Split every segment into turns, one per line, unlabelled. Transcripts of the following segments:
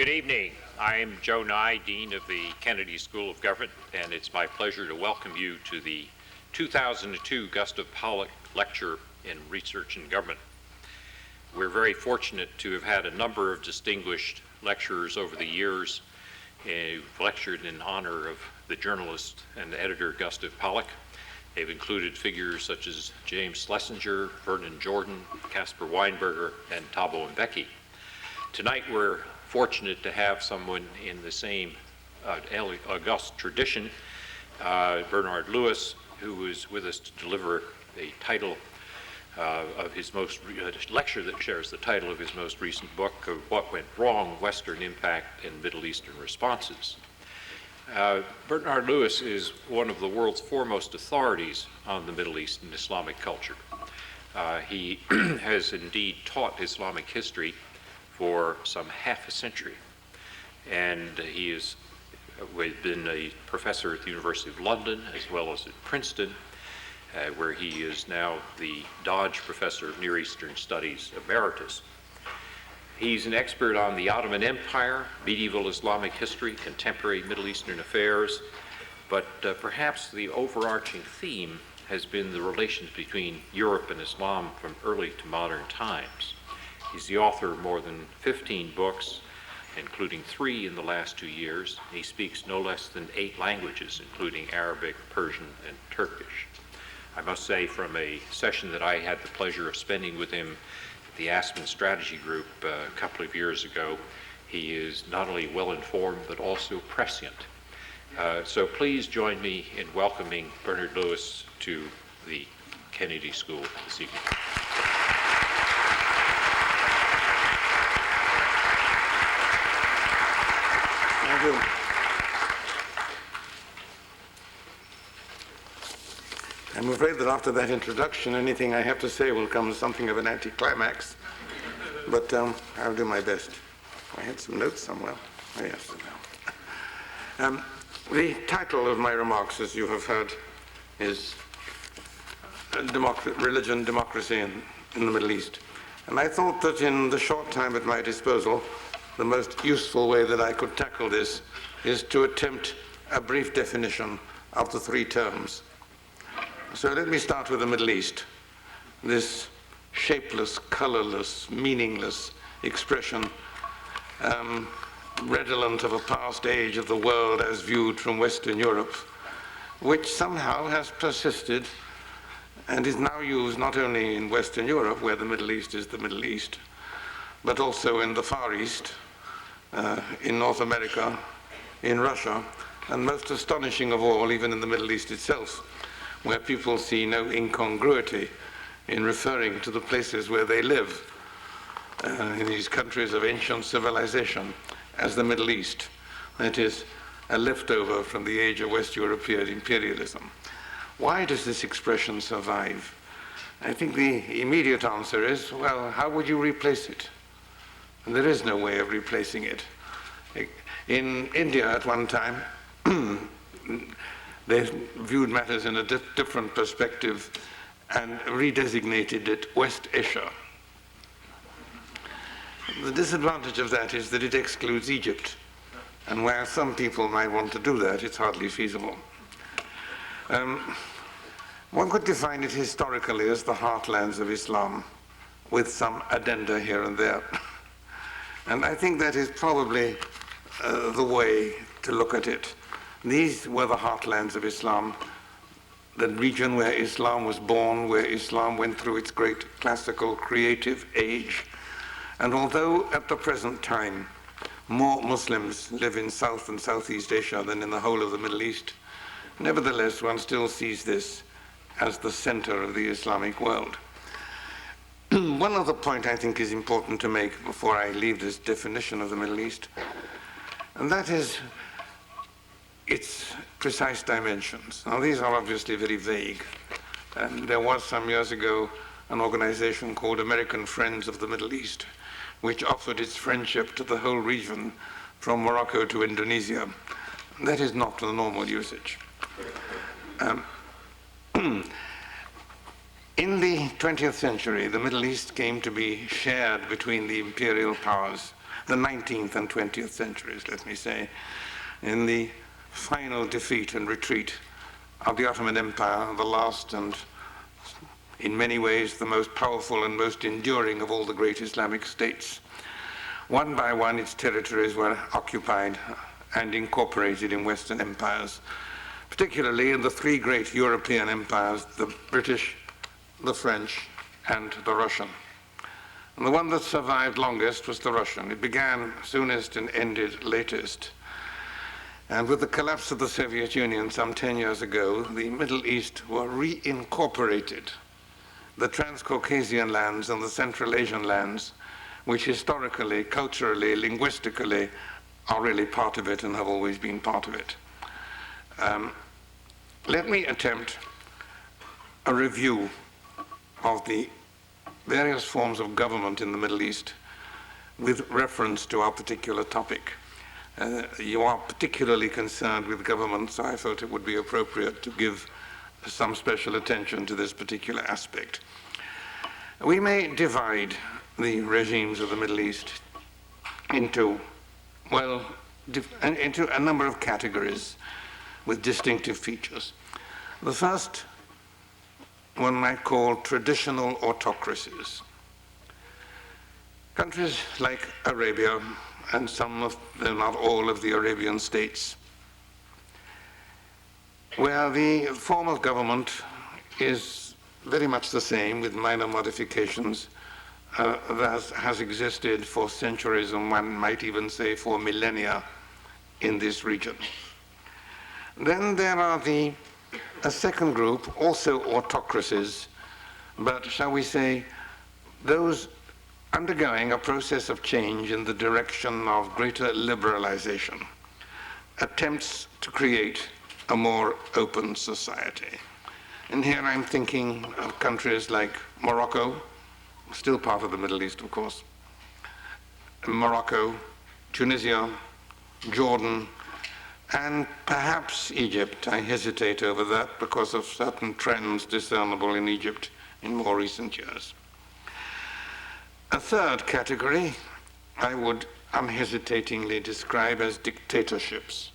Good evening. I am Joe Nye, Dean of the Kennedy School of Government, and it's my pleasure to welcome you to the 2002 Gustav Pollock Lecture in Research and Government. We're very fortunate to have had a number of distinguished lecturers over the years who've lectured in honor of the journalist and editor Gustav Pollock. They've included figures such as James Schlesinger, Vernon Jordan, Caspar Weinberger, and Thabo Mbeki. Tonight we're fortunate to have someone in the same august tradition, Bernard Lewis, who is with us to deliver a title of his lecture that shares the title of his most recent book of What Went Wrong, Western Impact and Middle Eastern Responses. Bernard Lewis is one of the world's foremost authorities on the Middle East and Islamic culture. He has indeed taught Islamic history for some half a century, and he has been a professor at the University of London as well as at Princeton, where he is now the Dodge Professor of Near Eastern Studies Emeritus. He's an expert on the Ottoman Empire, medieval Islamic history, contemporary Middle Eastern affairs, but perhaps the overarching theme has been the relations between Europe and Islam from early to modern times. He's the author of more than 15 books, including 3 in the last 2 years. He speaks no less than 8 languages, including Arabic, Persian, and Turkish. I must say, from a session that I had the pleasure of spending with him at the Aspen Strategy Group a couple of years ago, he is not only well-informed, but also prescient. So please join me in welcoming Bernard Lewis to the Kennedy School this evening.
Thank you. I'm afraid that after that introduction, anything I have to say will come as something of an anticlimax, but I'll do my best. I had some notes somewhere. Oh, yes. The title of my remarks, as you have heard, is Religion, Democracy in the Middle East. And I thought that in the short time at my disposal, the most useful way that I could tackle this is to attempt a brief definition of the 3 terms. So let me start with the Middle East, this shapeless, colorless, meaningless expression, redolent of a past age of the world as viewed from Western Europe, which somehow has persisted and is now used not only in Western Europe, where the Middle East is the Middle East, but also in the Far East, in North America, in Russia, and most astonishing of all, even in the Middle East itself, where people see no incongruity in referring to the places where they live in these countries of ancient civilization as the Middle East. That is a leftover from the age of West European imperialism. Why does this expression survive? I think the immediate answer is, well, how would you replace it? And there is no way of replacing it. In India at one time, they viewed matters in a different perspective and redesignated it West Asia. The disadvantage of that is that it excludes Egypt. And while some people might want to do that, it's hardly feasible. One could define it historically as the heartlands of Islam, with some addenda here and there. And I think that is probably the way to look at it. These were the heartlands of Islam, the region where Islam was born, where Islam went through its great classical creative age. And although at the present time more Muslims live in South and Southeast Asia than in the whole of the Middle East, nevertheless one still sees this as the center of the Islamic world. One other point I think is important to make before I leave this definition of the Middle East, and that is its precise dimensions. Now, these are obviously very vague. And there was some years ago an organization called American Friends of the Middle East, which offered its friendship to the whole region from Morocco to Indonesia. That is not the normal usage. In the 20th century, the Middle East came to be shared between the imperial powers the 19th and 20th centuries, let me say, in the final defeat and retreat of the Ottoman Empire, the last and in many ways the most powerful and most enduring of all the great Islamic states. One by one, its territories were occupied and incorporated in Western empires, particularly in the three great European empires, the British, the French, and the Russian. And the one that survived longest was the Russian. It began soonest and ended latest. And with the collapse of the Soviet Union some 10 years ago, the Middle East were reincorporated. The Transcaucasian lands and the Central Asian lands, which historically, culturally, linguistically, are really part of it and have always been part of it. Let me attempt a review of the various forms of government in the Middle East with reference to our particular topic. You are particularly concerned with government, so I thought it would be appropriate to give some special attention to this particular aspect. We may divide the regimes of the Middle East into a number of categories with distinctive features. The first one might call traditional autocracies. Countries like Arabia and some of, though not all, of the Arabian states, where the form of government is very much the same with minor modifications that has existed for centuries, and one might even say for millennia in this region. Then there are a second group, also autocracies, but shall we say, those undergoing a process of change in the direction of greater liberalization, attempts to create a more open society. And here I'm thinking of countries like Morocco, still part of the Middle East, of course, Morocco, Tunisia, Jordan, and perhaps Egypt. I hesitate over that because of certain trends discernible in Egypt in more recent years. A third category I would unhesitatingly describe as dictatorships.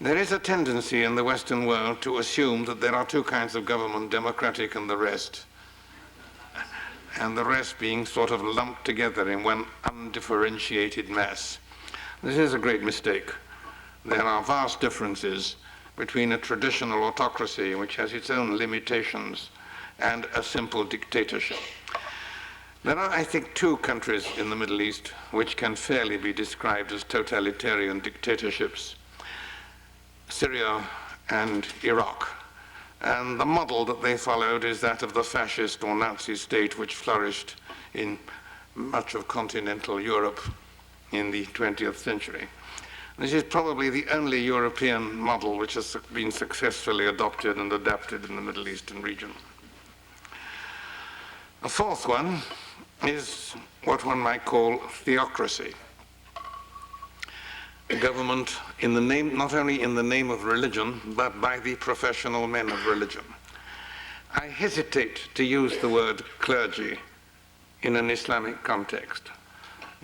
There is a tendency in the Western world to assume that there are two kinds of government, democratic and the rest being sort of lumped together in one undifferentiated mass. This is a great mistake. There are vast differences between a traditional autocracy, which has its own limitations, and a simple dictatorship. There are, I think, two countries in the Middle East which can fairly be described as totalitarian dictatorships: Syria and Iraq. And the model that they followed is that of the fascist or Nazi state which flourished in much of continental Europe in the 20th century. This is probably the only European model which has been successfully adopted and adapted in the Middle Eastern region. A fourth one is what one might call theocracy. Government in the name, not only in the name of religion, but by the professional men of religion. I hesitate to use the word clergy in an Islamic context.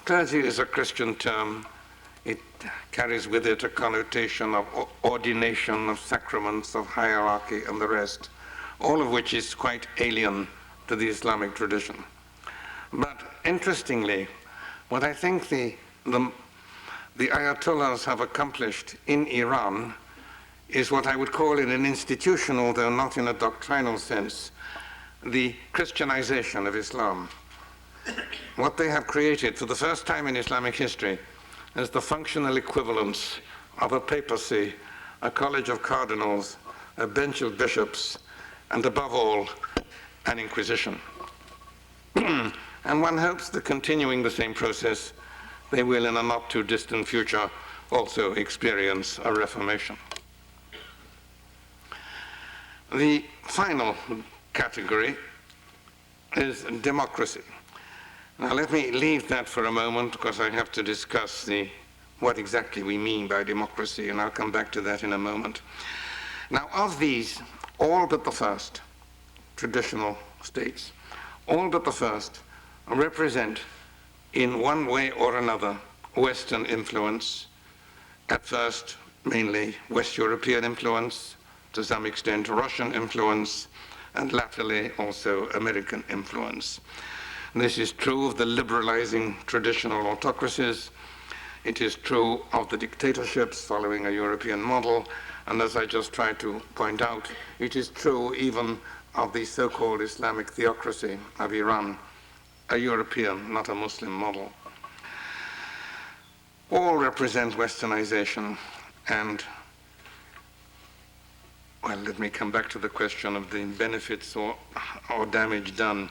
Clergy is a Christian term. It carries with it a connotation of ordination, of sacraments, of hierarchy, and the rest, all of which is quite alien to the Islamic tradition. But interestingly, what I think the Ayatollahs have accomplished in Iran is what I would call, in an institutional, though not in a doctrinal sense, the Christianization of Islam. What they have created for the first time in Islamic history is the functional equivalence of a papacy, a college of cardinals, a bench of bishops, and above all, an inquisition. And one hopes that continuing the same process, they will in a not too distant future also experience a reformation. The final category is democracy. Now let me leave that for a moment because I have to discuss what exactly we mean by democracy, and I'll come back to that in a moment. Now of these, all but the first, traditional states, all but the first represent in one way or another, Western influence, at first mainly West European influence, to some extent Russian influence, and latterly also American influence. This is true of the liberalizing traditional autocracies. It is true of the dictatorships following a European model. And as I just tried to point out, it is true even of the so-called Islamic theocracy of Iran, a European, not a Muslim model. All represent Westernization. And, well, let me come back to the question of the benefits or damage done.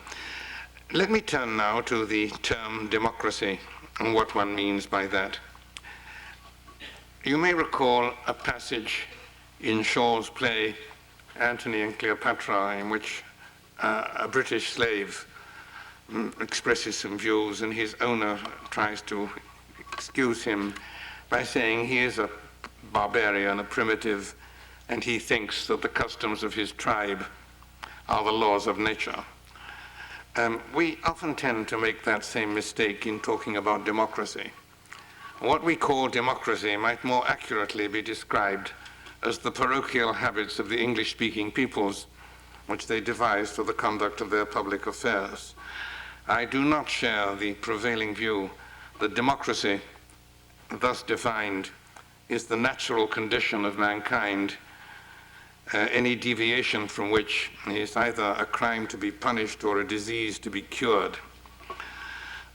Let me turn now to the term democracy and what one means by that. You may recall a passage in Shaw's play, Antony and Cleopatra, in which a British slave expresses some views and his owner tries to excuse him by saying he is a barbarian, a primitive, and he thinks that the customs of his tribe are the laws of nature. We often tend to make that same mistake in talking about democracy. What we call democracy might more accurately be described as the parochial habits of the English-speaking peoples, which they devised for the conduct of their public affairs. I do not share the prevailing view that democracy, thus defined, is the natural condition of mankind, any deviation from which is either a crime to be punished or a disease to be cured.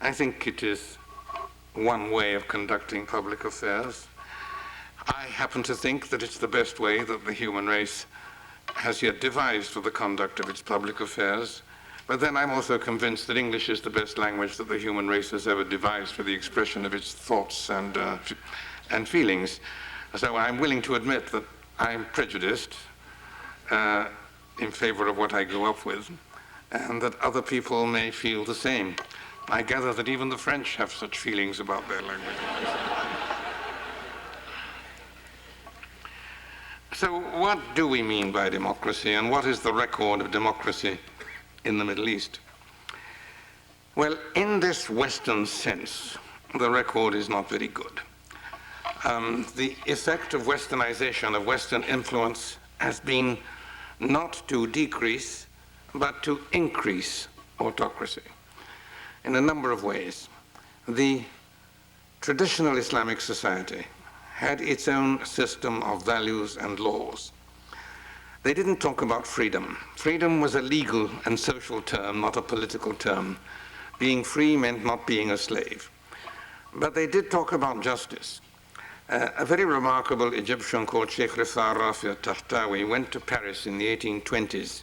I think it is one way of conducting public affairs. I happen to think that it's the best way that the human race has yet devised for the conduct of its public affairs. But then I'm also convinced that English is the best language that the human race has ever devised for the expression of its thoughts and feelings. So I'm willing to admit that I'm prejudiced in favor of what I grew up with, and that other people may feel the same. I gather that even the French have such feelings about their language. So what do we mean by democracy, and what is the record of democracy in the Middle East? Well, in this Western sense, the record is not very good. The effect of Westernization, of Western influence, has been not to decrease, but to increase autocracy in a number of ways. The traditional Islamic society had its own system of values and laws. They didn't talk about freedom. Freedom was a legal and social term, not a political term. Being free meant not being a slave. But they did talk about justice. A very remarkable Egyptian called Sheikh Rifaa Rafi Tahtawi went to Paris in the 1820s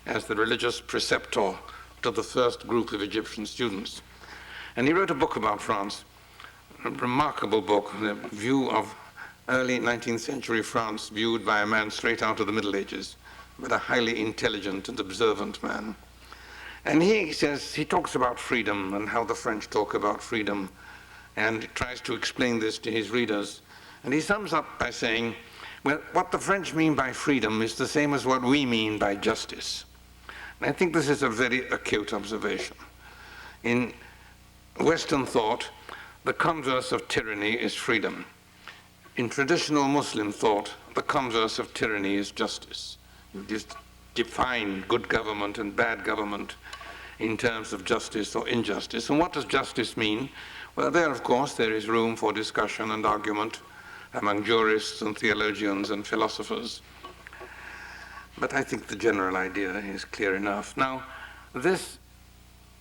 as the religious preceptor to the first group of Egyptian students. And he wrote a book about France, a remarkable book, the view of early 19th century France viewed by a man straight out of the Middle Ages, but a highly intelligent and observant man. And he talks about freedom and how the French talk about freedom, and tries to explain this to his readers. And he sums up by saying, well, what the French mean by freedom is the same as what we mean by justice. And I think this is a very acute observation. In Western thought, the converse of tyranny is freedom. In traditional Muslim thought, the converse of tyranny is justice. You just define good government and bad government in terms of justice or injustice. And what does justice mean? Well, there, of course, there is room for discussion and argument among jurists and theologians and philosophers. But I think the general idea is clear enough. Now, this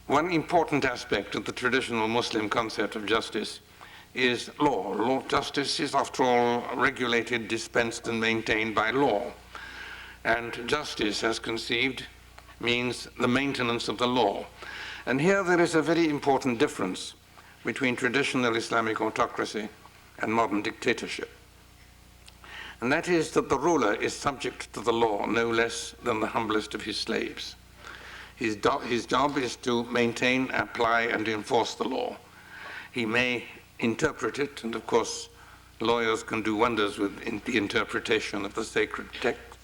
one important aspect of the traditional Muslim concept of justice is law. Justice is, after all, regulated, dispensed, and maintained by law. And justice, as conceived, means the maintenance of the law. And here there is a very important difference between traditional Islamic autocracy and modern dictatorship. And that is that the ruler is subject to the law no less than the humblest of his slaves. His job is to maintain, apply, and enforce the law. He may interpret it, and of course lawyers can do wonders with the interpretation of the sacred text,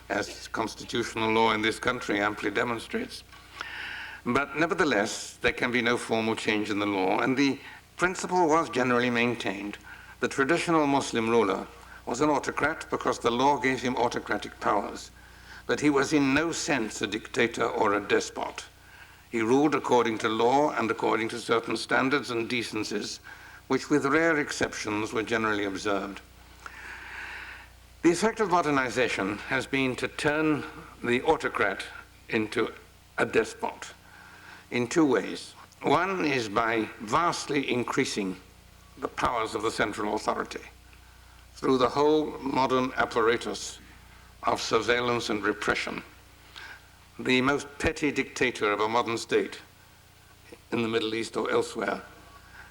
as constitutional law in this country amply demonstrates. But nevertheless, there can be no formal change in the law, and the principle was generally maintained. The traditional Muslim ruler was an autocrat because the law gave him autocratic powers, but he was in no sense a dictator or a despot. He ruled according to law and according to certain standards and decencies, which with rare exceptions were generally observed. The effect of modernization has been to turn the autocrat into a despot in two ways. One is by vastly increasing the powers of the central authority through the whole modern apparatus of surveillance and repression. The most petty dictator of a modern state in the Middle East or elsewhere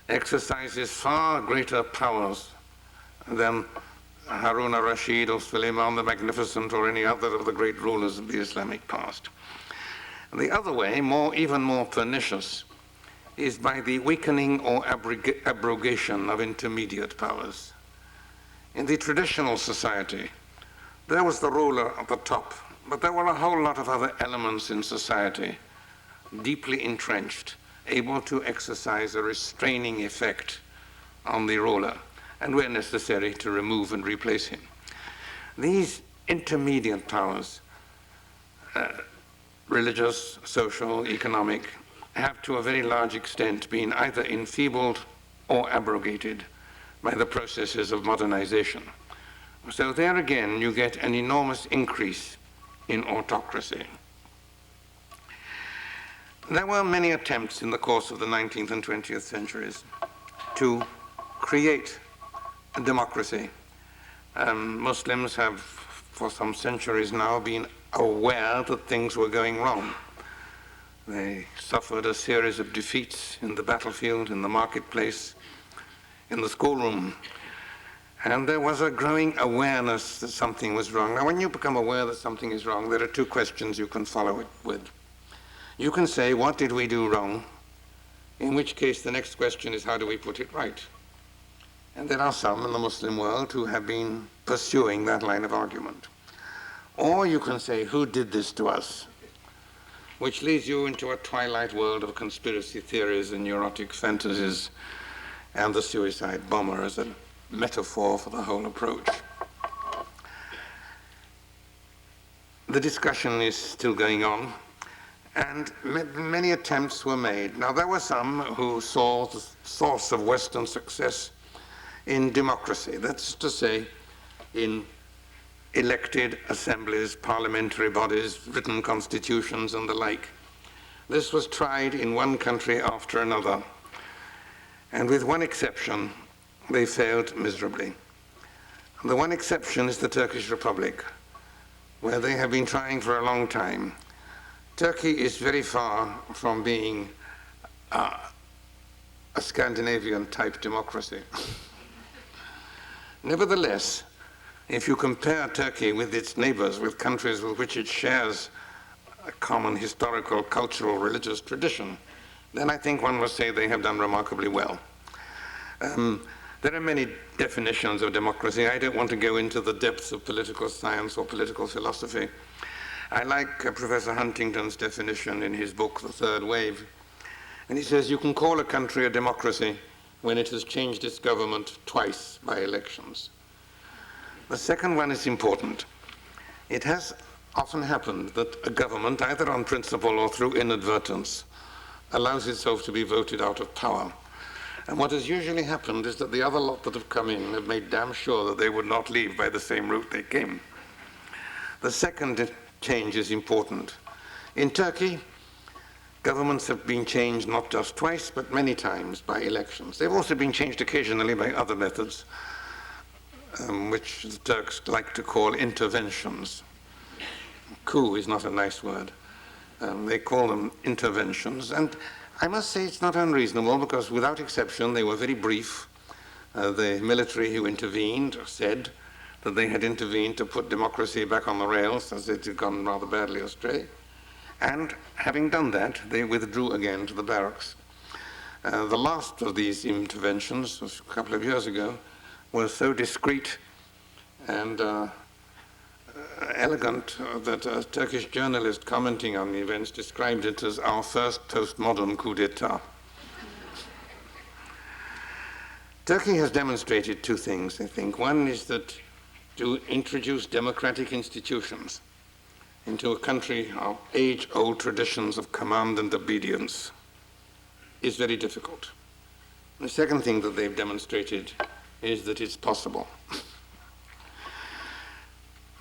exercises far greater powers than Harun al-Rashid or Suleiman the Magnificent or any other of the great rulers of the Islamic past. The other way, even more pernicious, is by the weakening or abrogation of intermediate powers. In the traditional society, there was the ruler at the top, but there were a whole lot of other elements in society, deeply entrenched, able to exercise a restraining effect on the ruler, and where necessary to remove and replace him. These intermediate powers, religious, social, economic, have to a very large extent been either enfeebled or abrogated by the processes of modernization. So there again, you get an enormous increase in autocracy. There were many attempts in the course of the 19th and 20th centuries to create a democracy. Muslims have, for some centuries now, been aware that things were going wrong. They suffered a series of defeats in the battlefield, in the marketplace, in the schoolroom. And there was a growing awareness that something was wrong. Now, when you become aware that something is wrong, there are two questions you can follow it with. You can say, what did we do wrong? In which case, the next question is, how do we put it right? And there are some in the Muslim world who have been pursuing that line of argument. Or you can say, who did this to us? Which leads you into a twilight world of conspiracy theories and neurotic fantasies, and the suicide bomber as a metaphor for the whole approach. The discussion is still going on, and many attempts were made. Now, there were some who saw the source of Western success in democracy, that's to say, in elected assemblies, parliamentary bodies, written constitutions, and the like. This was tried in one country after another, and with one exception, they failed miserably. The one exception is the Turkish Republic, where they have been trying for a long time. Turkey is very far from being a Scandinavian-type democracy. Nevertheless, if you compare Turkey with its neighbors, with countries with which it shares a common historical, cultural, religious tradition, then I think one must say they have done remarkably well. There are many definitions of democracy. I don't want to go into the depths of political science or political philosophy. I like Professor Huntington's definition in his book, The Third Wave. And he says you can call a country a democracy when it has changed its government twice by elections. The second one is important. It has often happened that a government, either on principle or through inadvertence, allows itself to be voted out of power. And what has usually happened is that the other lot that have come in have made damn sure that they would not leave by the same route they came. The second change is important. In Turkey, governments have been changed not just twice, but many times by elections. They've also been changed occasionally by other methods, which the Turks like to call interventions. Coup is not a nice word. They call them interventions. And I must say it's not unreasonable, because without exception they were very brief. The military who intervened said that they had intervened to put democracy back on the rails, as it had gone rather badly astray. And having done that, they withdrew again to the barracks. The last of these interventions, a couple of years ago, was so discreet and elegant that a Turkish journalist commenting on the events described it as our first postmodern coup d'etat. Turkey has demonstrated two things, I think. One is that to introduce democratic institutions into a country of age-old traditions of command and obedience is very difficult. The second thing that they've demonstrated is that it's possible.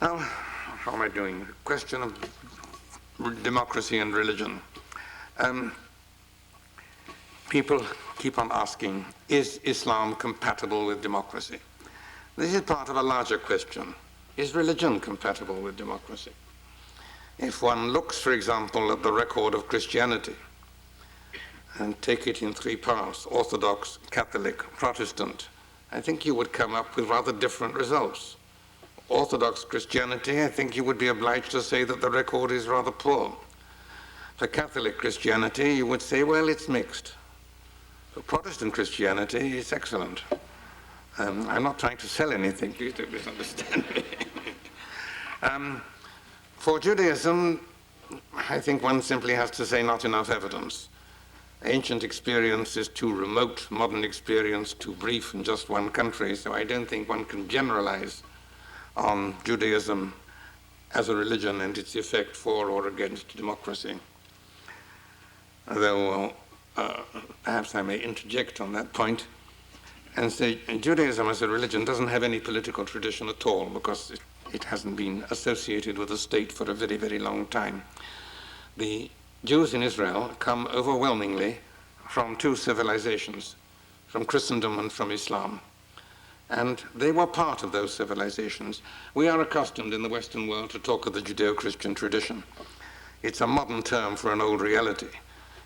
Now, how am I doing? Question of democracy and religion. People keep on asking, is Islam compatible with democracy? This is part of a larger question. Is religion compatible with democracy? If one looks, for example, at the record of Christianity and take it in three parts, Orthodox, Catholic, Protestant, I think you would come up with rather different results. Orthodox Christianity, I think you would be obliged to say that the record is rather poor. For Catholic Christianity, you would say, well, it's mixed. For Protestant Christianity, it's excellent. I'm not trying to sell anything, please don't misunderstand me. For Judaism, I think one simply has to say not enough evidence. Ancient experience is too remote, modern experience too brief in just one country, so I don't think one can generalize on Judaism as a religion and its effect for or against democracy. Though perhaps I may interject on that point and say Judaism as a religion doesn't have any political tradition at all, because it hasn't been associated with the state for a very, very long time. The Jews in Israel come overwhelmingly from two civilizations, from Christendom and from Islam. And they were part of those civilizations. We are accustomed in the Western world to talk of the Judeo-Christian tradition. It's a modern term for an old reality.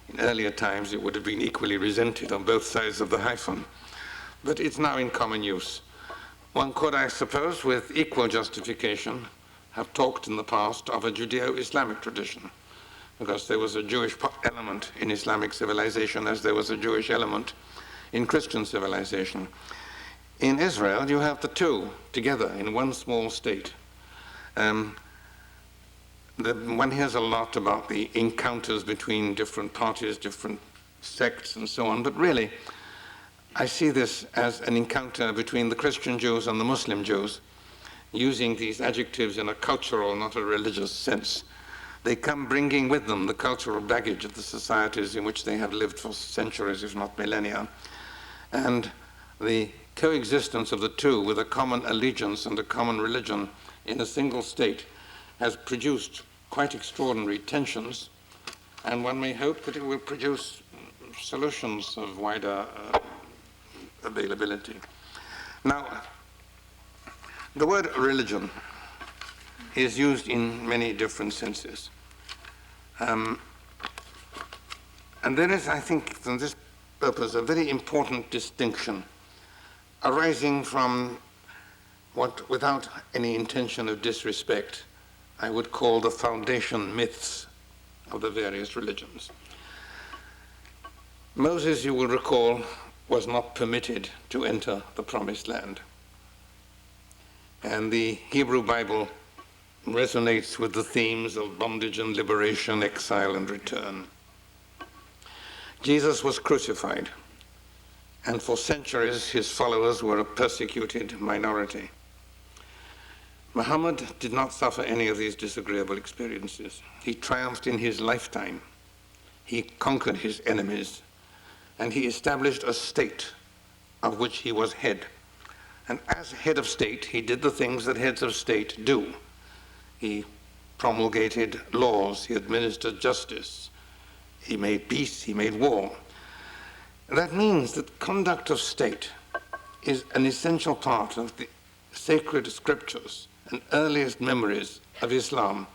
In earlier times, it would have been equally resented on both sides of the hyphen. But it's now in common use. One could, I suppose, with equal justification, have talked in the past of a Judeo-Islamic tradition, because there was a Jewish element in Islamic civilization as there was a Jewish element in Christian civilization. In Israel, you have the two together in one small state. One hears a lot about the encounters between different parties, different sects, and so on, but really, I see this as an encounter between the Christian Jews and the Muslim Jews, using these adjectives in a cultural, not a religious sense. They come bringing with them the cultural baggage of the societies in which they have lived for centuries, if not millennia. And the coexistence of the two with a common allegiance and a common religion in a single state has produced quite extraordinary tensions, and one may hope that it will produce solutions of wider availability. Now, the word religion is used in many different senses. And there is, I think, for this purpose, a very important distinction arising from what, without any intention of disrespect, I would call the foundation myths of the various religions. Moses, you will recall, was not permitted to enter the Promised Land. And the Hebrew Bible resonates with the themes of bondage and liberation, exile and return. Jesus was crucified, and for centuries his followers were a persecuted minority. Muhammad did not suffer any of these disagreeable experiences. He triumphed in his lifetime. He conquered his enemies, and he established a state of which he was head. And as head of state, he did the things that heads of state do. He promulgated laws, he administered justice, he made peace, he made war. That means that conduct of state is an essential part of the sacred scriptures and earliest memories of Islam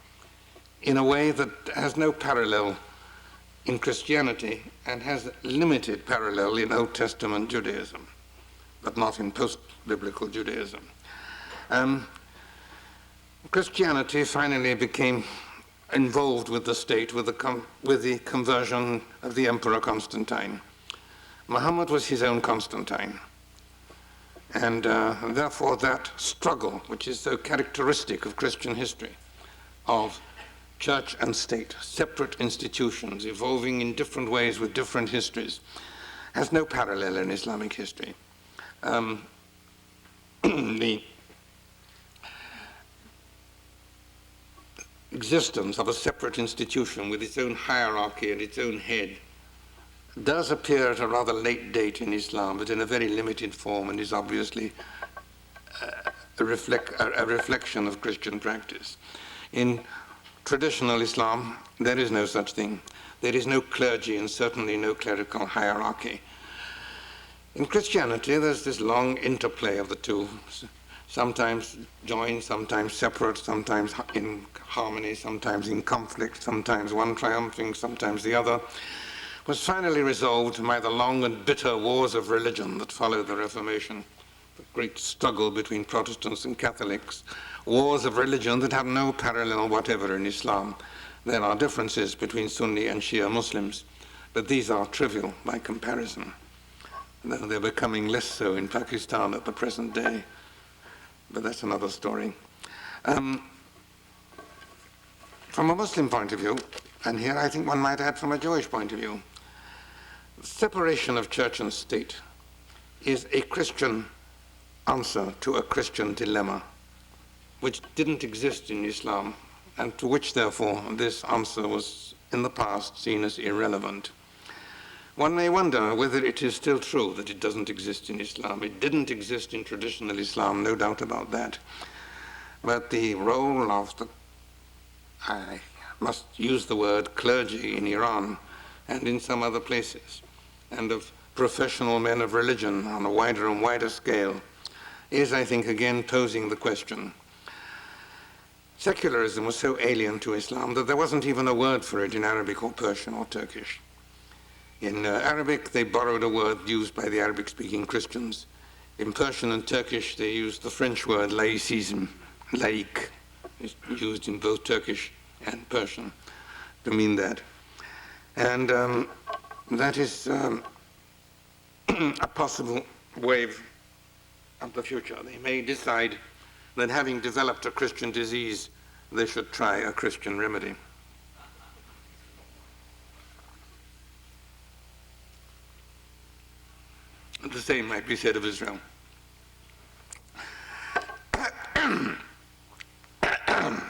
in a way that has no parallel in Christianity and has limited parallel in Old Testament Judaism, but not in post-biblical Judaism. Christianity finally became involved with the state with the conversion of the Emperor Constantine. Muhammad was his own Constantine. And therefore that struggle, which is so characteristic of Christian history, of church and state, separate institutions evolving in different ways with different histories, has no parallel in Islamic history. The existence of a separate institution with its own hierarchy and its own head does appear at a rather late date in Islam, but in a very limited form, and is obviously a reflection of Christian practice. In traditional Islam, there is no such thing. There is no clergy and certainly no clerical hierarchy. In Christianity, there's this long interplay of the two, sometimes joined, sometimes separate, sometimes in harmony, sometimes in conflict, sometimes one triumphing, sometimes the other, was finally resolved by the long and bitter wars of religion that followed the Reformation, the great struggle between Protestants and Catholics, wars of religion that have no parallel whatever in Islam. There are differences between Sunni and Shia Muslims, but these are trivial by comparison. They're becoming less so in Pakistan at the present day, but that's another story. From a Muslim point of view, and here I think one might add from a Jewish point of view, separation of church and state is a Christian answer to a Christian dilemma, which didn't exist in Islam, and to which, therefore, this answer was in the past seen as irrelevant. One may wonder whether it is still true that it doesn't exist in Islam. It didn't exist in traditional Islam, no doubt about that. But the role of the, I must use the word clergy in Iran and in some other places, and of professional men of religion on a wider and wider scale, is, I think, again posing the question. Secularism was so alien to Islam that there wasn't even a word for it in Arabic or Persian or Turkish. In Arabic, they borrowed a word used by the Arabic-speaking Christians. In Persian and Turkish, they used the French word laïcisme, laïc, is used in both Turkish and Persian to mean that. And that is a possible wave of the future. They may decide that having developed a Christian disease, they should try a Christian remedy. The same might be said of Israel.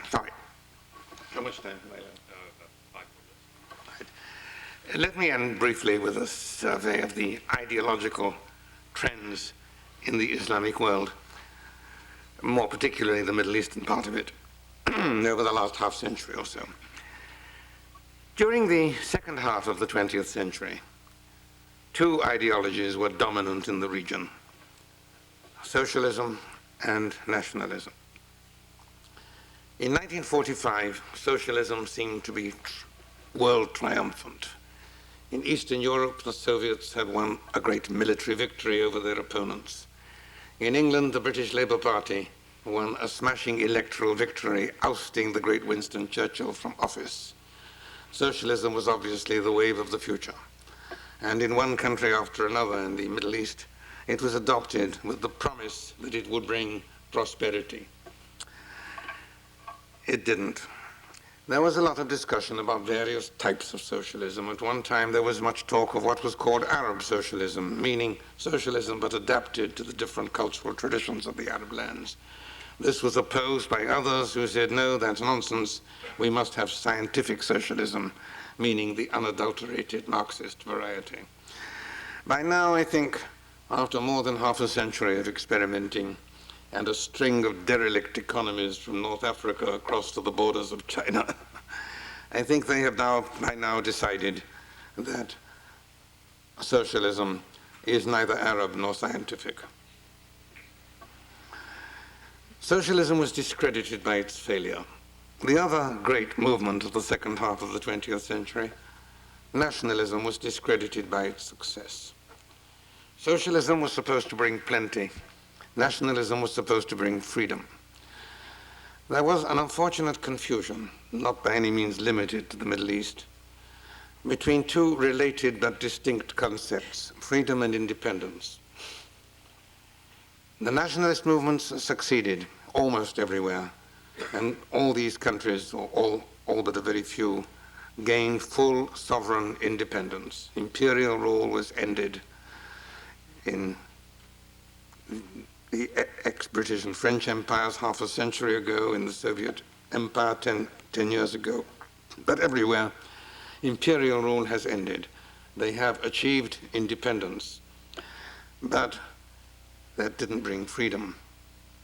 Sorry. How much time have I left?
5 minutes.
Right. Let me end briefly with a survey of the ideological trends in the Islamic world, more particularly the Middle Eastern part of it, over the last half century or so. During the second half of the 20th century, two ideologies were dominant in the region: socialism and nationalism. In 1945, socialism seemed to be world triumphant. In Eastern Europe, the Soviets had won a great military victory over their opponents. In England, the British Labour Party won a smashing electoral victory, ousting the great Winston Churchill from office. Socialism was obviously the wave of the future. And in one country after another in the Middle East, it was adopted with the promise that it would bring prosperity. It didn't. There was a lot of discussion about various types of socialism. At one time, there was much talk of what was called Arab socialism, meaning socialism but adapted to the different cultural traditions of the Arab lands. This was opposed by others who said, no, that's nonsense. We must have scientific socialism, meaning the unadulterated Marxist variety. By now, I think, after more than half a century of experimenting and a string of derelict economies from North Africa across to the borders of China, I think they have by now decided that socialism is neither Arab nor scientific. Socialism was discredited by its failure. The other great movement of the second half of the 20th century, nationalism, was discredited by its success. Socialism was supposed to bring plenty. Nationalism was supposed to bring freedom. There was an unfortunate confusion, not by any means limited to the Middle East, between two related but distinct concepts, freedom and independence. The nationalist movements succeeded almost everywhere, and all these countries, or all but a very few, gained full sovereign independence. Imperial rule was ended in the ex-British and French empires half a century ago, in the Soviet Empire 10 years ago. But everywhere, imperial rule has ended. They have achieved independence, but that didn't bring freedom.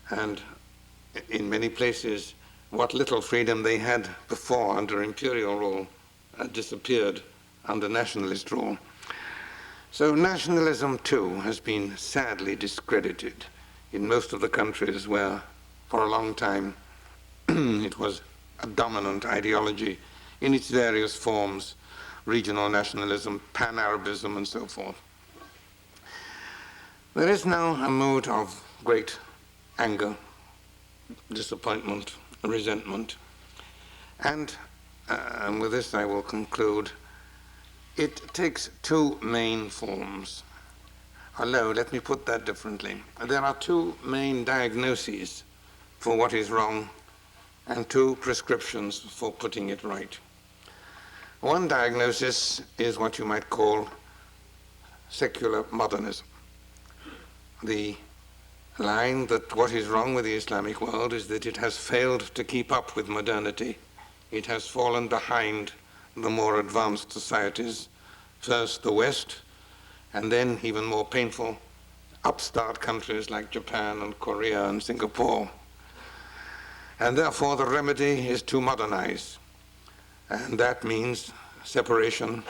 And in many places, what little freedom they had before under imperial rule disappeared under nationalist rule. So nationalism, too, has been sadly discredited in most of the countries where, for a long time, it was a dominant ideology in its various forms, regional nationalism, pan-Arabism, and so forth. There is now a mood of great anger, disappointment, resentment, and with this I will conclude. It takes two main forms. Hello, let me put that differently. There are two main diagnoses for what is wrong and two prescriptions for putting it right. One diagnosis is what you might call secular modernism. The line that what is wrong with the Islamic world is that it has failed to keep up with modernity. It has fallen behind the more advanced societies, first the West, and then, even more painful, upstart countries like Japan and Korea and Singapore. And therefore the remedy is to modernize. And that means separation,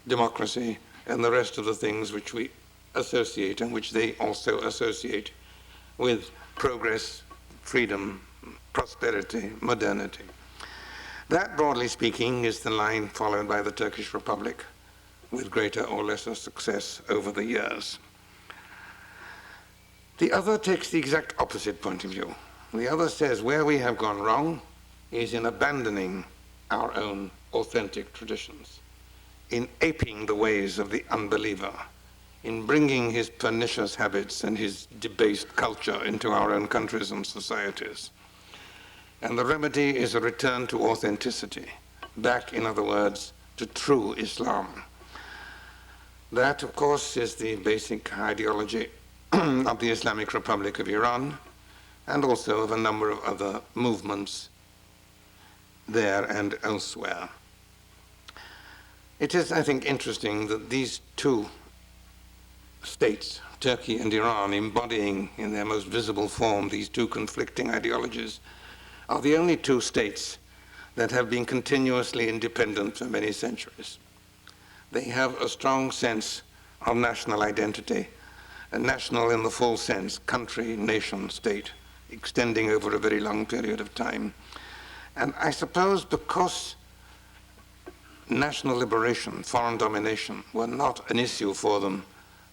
democracy, and the rest of the things which we associate and which they also associate with progress, freedom, prosperity, modernity. That, broadly speaking, is the line followed by the Turkish Republic with greater or lesser success over the years. The other takes the exact opposite point of view. The other says where we have gone wrong is in abandoning our own authentic traditions, in aping the ways of the unbeliever, in bringing his pernicious habits and his debased culture into our own countries and societies. And the remedy is a return to authenticity, back, in other words, to true Islam. That, of course, is the basic ideology of the Islamic Republic of Iran, and also of a number of other movements there and elsewhere. It is, I think, interesting that these two states, Turkey and Iran, embodying in their most visible form these two conflicting ideologies, are the only two states that have been continuously independent for many centuries. They have a strong sense of national identity, and national in the full sense, country, nation, state, extending over a very long period of time. And I suppose because national liberation, foreign domination, were not an issue for them,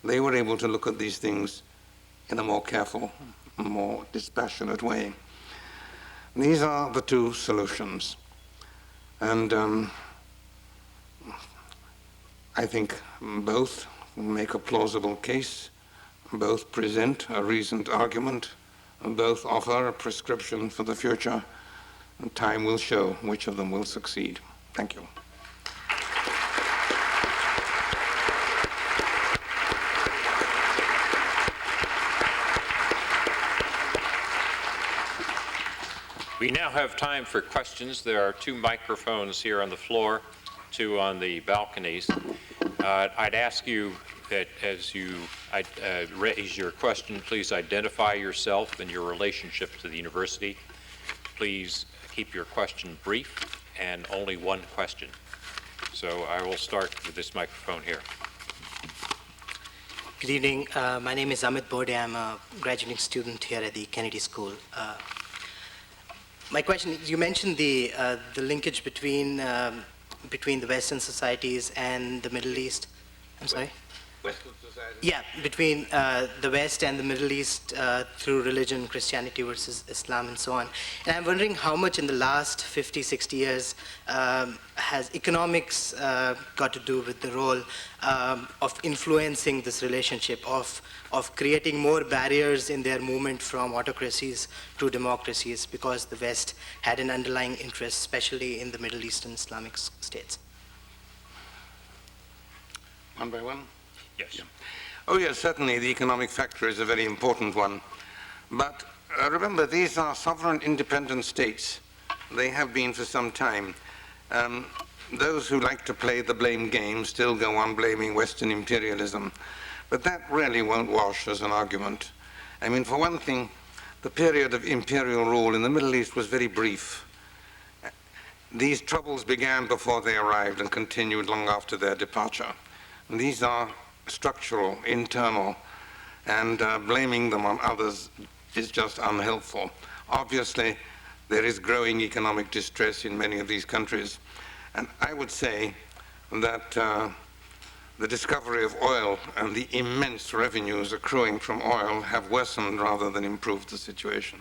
they were able to look at these things in a more careful, more dispassionate way. These are the two solutions. And I think both make a plausible case, both present a reasoned argument, and both offer a prescription for the future. And time will show which of them will succeed. Thank you.
We now have time for questions. There are two microphones here on the floor, two on the balconies. I'd ask you that as you raise your question, please identify yourself and your relationship to the university. Please keep your question brief and only one question. So I will start with this microphone here.
Good evening. My name is Amit Bode. I'm a graduating student here at the Kennedy School. My question is, you mentioned the linkage between the Western societies and the Middle East. I'm sorry?
Western society?
Yeah, between the West and the Middle East through religion, Christianity versus Islam, and so on. And I'm wondering how much in the last 50, 60 years has economics got to do with the role of influencing this relationship, of creating more barriers in their movement from autocracies to democracies, because the West had an underlying interest, especially in the Middle Eastern Islamic states.
One by one?
Yes.
Yeah. Oh yes, certainly the economic factor is a very important one. But remember, these are sovereign independent states. They have been for some time. Those who like to play the blame game still go on blaming Western imperialism. But that really won't wash as an argument. I mean, for one thing, the period of imperial rule in the Middle East was very brief. These troubles began before they arrived and continued long after their departure. And these are structural, internal, and blaming them on others is just unhelpful. Obviously, there is growing economic distress in many of these countries, and I would say that the discovery of oil and the immense revenues accruing from oil have worsened rather than improved the situation.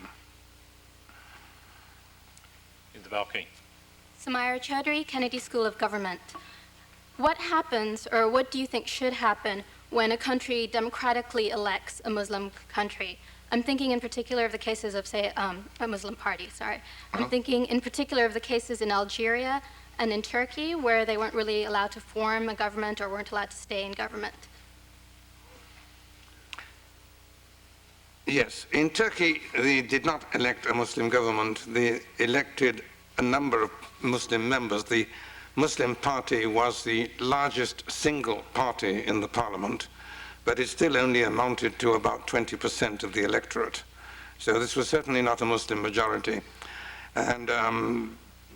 In the balcony.
Samira Chaudhry, Kennedy School of Government. What happens, or what do you think should happen, when a country democratically elects a Muslim country? I'm thinking in particular of the cases of, say, a Muslim party, sorry. I'm thinking in particular of the cases in Algeria and in Turkey, where they weren't really allowed to form a government or weren't allowed to stay in government.
Yes, in Turkey, they did not elect a Muslim government. They elected a number of Muslim members. The Muslim party was the largest single party in the parliament, but it still only amounted to about 20% of the electorate. So this was certainly not a Muslim majority. And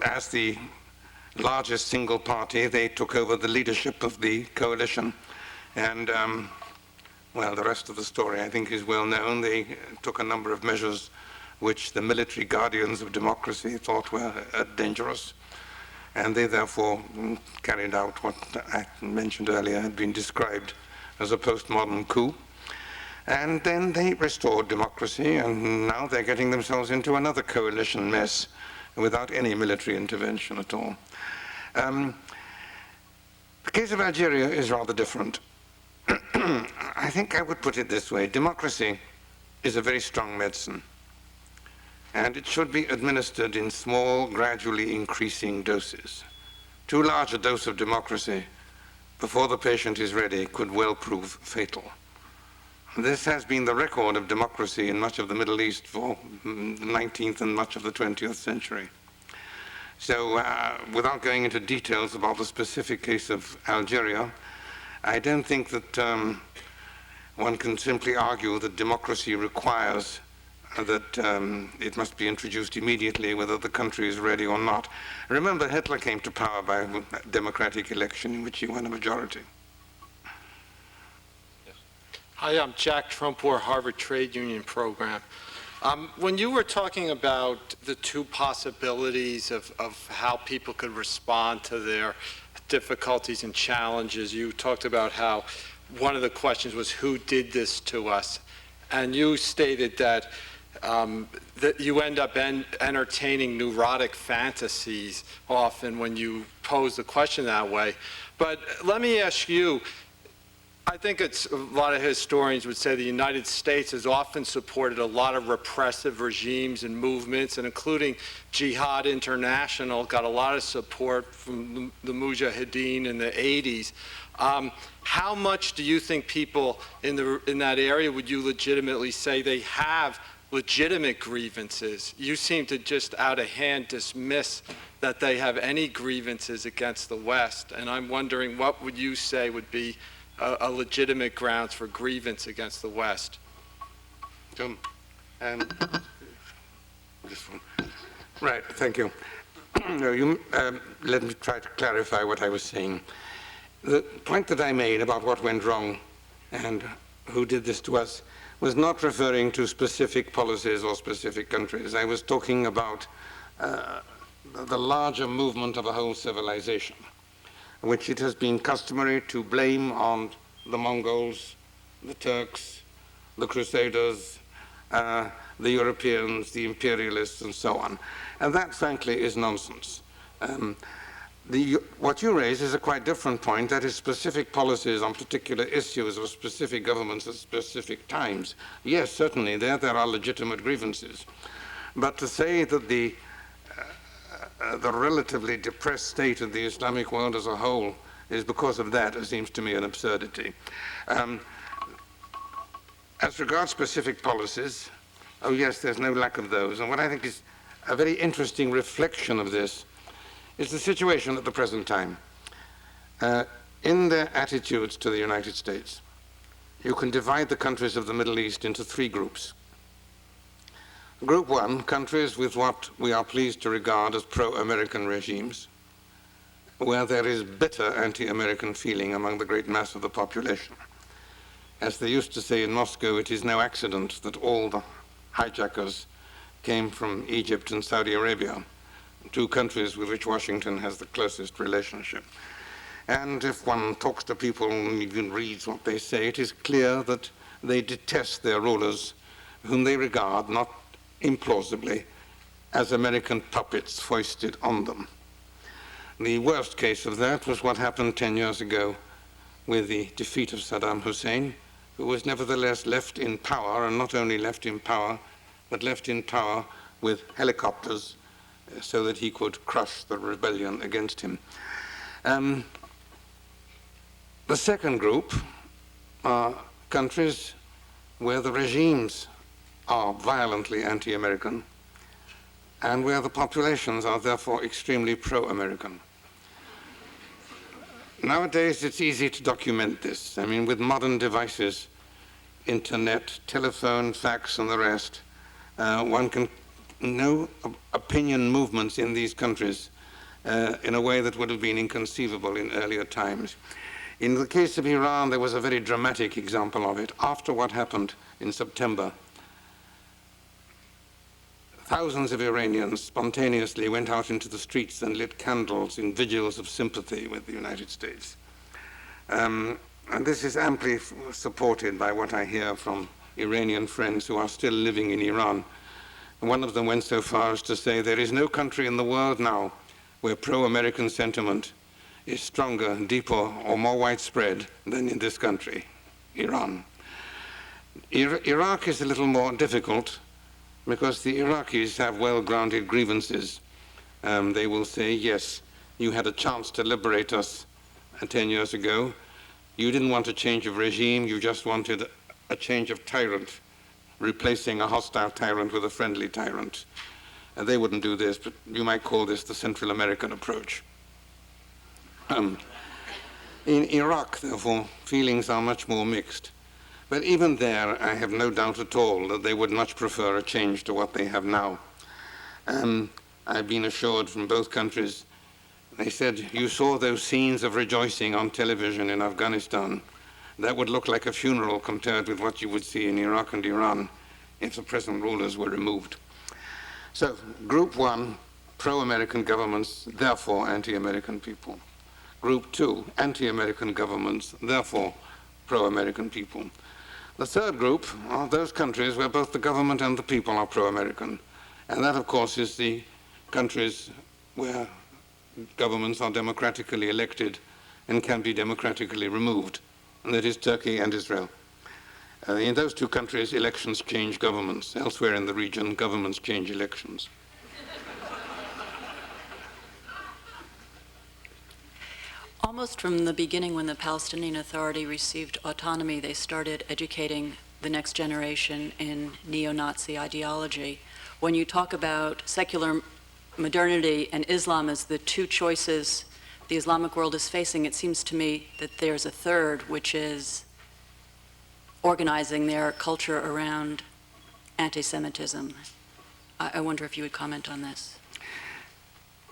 as the largest single party, they took over the leadership of the coalition. And, well, the rest of the story, I think, is well known. They took a number of measures which the military guardians of democracy thought were dangerous. And they therefore carried out what I mentioned earlier had been described as a postmodern coup. And then they restored democracy, and now they're getting themselves into another coalition mess without any military intervention at all. The case of Algeria is rather different. I think I would put it this way. Democracy is a very strong medicine, and it should be administered in small, gradually increasing doses. Too large a dose of democracy before the patient is ready could well prove fatal. This has been the record of democracy in much of the Middle East for the 19th and much of the 20th century. So without going into details about the specific case of Algeria, I don't think that one can simply argue that democracy requires that it must be introduced immediately, whether the country is ready or not. Remember, Hitler came to power by a democratic election in which he won a majority.
Hi, I'm Jack Trumpor, Harvard Trade Union Program. When you were talking about the two possibilities of how people could respond to their difficulties and challenges, you talked about how one of the questions was, who did this to us? And you stated that that you end up entertaining neurotic fantasies often when you pose the question that way. But let me ask you, I think it's a lot of historians would say the United States has often supported a lot of repressive regimes and movements, and including Jihad International got a lot of support from the Mujahideen in the 80s. How much do you think people in that area would you legitimately say they have legitimate grievances? You seem to just out of hand dismiss that they have any grievances against the West, and I'm wondering what would you say would be a legitimate grounds for grievance against the West?
And this one. Right, thank you. No, let me try to clarify what I was saying. The point that I made about what went wrong and who did this to us was not referring to specific policies or specific countries. I was talking about the larger movement of a whole civilization, which it has been customary to blame on the Mongols, the Turks, the Crusaders, the Europeans, the imperialists, and so on. And that, frankly, is nonsense. What you raise is a quite different point, that is specific policies on particular issues of specific governments at specific times. Yes, certainly, there are legitimate grievances. But to say that the relatively depressed state of the Islamic world as a whole is because of that, it seems to me an absurdity. As regards specific policies, oh yes, there's no lack of those. And what I think is a very interesting reflection of this is the situation at the present time. In their attitudes to the United States, you can divide the countries of the Middle East into three groups. Group one, countries with what we are pleased to regard as pro-American regimes, where there is bitter anti-American feeling among the great mass of the population. As they used to say in Moscow, it is no accident that all the hijackers came from Egypt and Saudi Arabia, two countries with which Washington has the closest relationship. And if one talks to people and even reads what they say, it is clear that they detest their rulers, whom they regard, not implausibly, as American puppets foisted on them. The worst case of that was what happened 10 years ago with the defeat of Saddam Hussein, who was nevertheless left in power, and not only left in power, but left in power with helicopters so that he could crush the rebellion against him. The second group are countries where the regimes are violently anti-American and where the populations are therefore extremely pro-American. Nowadays, it's easy to document this. I mean, with modern devices, internet, telephone, fax, and the rest, one can know opinion movements in these countries in a way that would have been inconceivable in earlier times. In the case of Iran, there was a very dramatic example of it. After what happened in September, thousands of Iranians spontaneously went out into the streets and lit candles in vigils of sympathy with the United States. And this is amply supported by what I hear from Iranian friends who are still living in Iran. One of them went so far as to say there is no country in the world now where pro-American sentiment is stronger, deeper, or more widespread than in this country, Iran. Iraq is a little more difficult because the Iraqis have well-grounded grievances. They will say, yes, you had a chance to liberate us 10 years ago. You didn't want a change of regime, you just wanted a change of tyrant, replacing a hostile tyrant with a friendly tyrant. And they wouldn't do this, but you might call this the Central American approach. In Iraq, therefore, feelings are much more mixed. But even there, I have no doubt at all that they would much prefer a change to what they have now. I've been assured from both countries, they said, you saw those scenes of rejoicing on television in Afghanistan. That would look like a funeral compared with what you would see in Iraq and Iran if the present rulers were removed. So, group one, pro-American governments, therefore anti-American people. Group two, anti-American governments, therefore pro-American people. The third group are those countries where both the government and the people are pro-American. And that, of course, is the countries where governments are democratically elected and can be democratically removed. And that is Turkey and Israel. In those two countries, elections change governments. Elsewhere in the region, governments change elections.
Almost from the beginning, when the Palestinian Authority received autonomy, they started educating the next generation in neo-Nazi ideology. When you talk about secular modernity and Islam as the two choices the Islamic world is facing, it seems to me that there's a third, which is organizing their culture around anti-Semitism. I wonder if you would comment on this.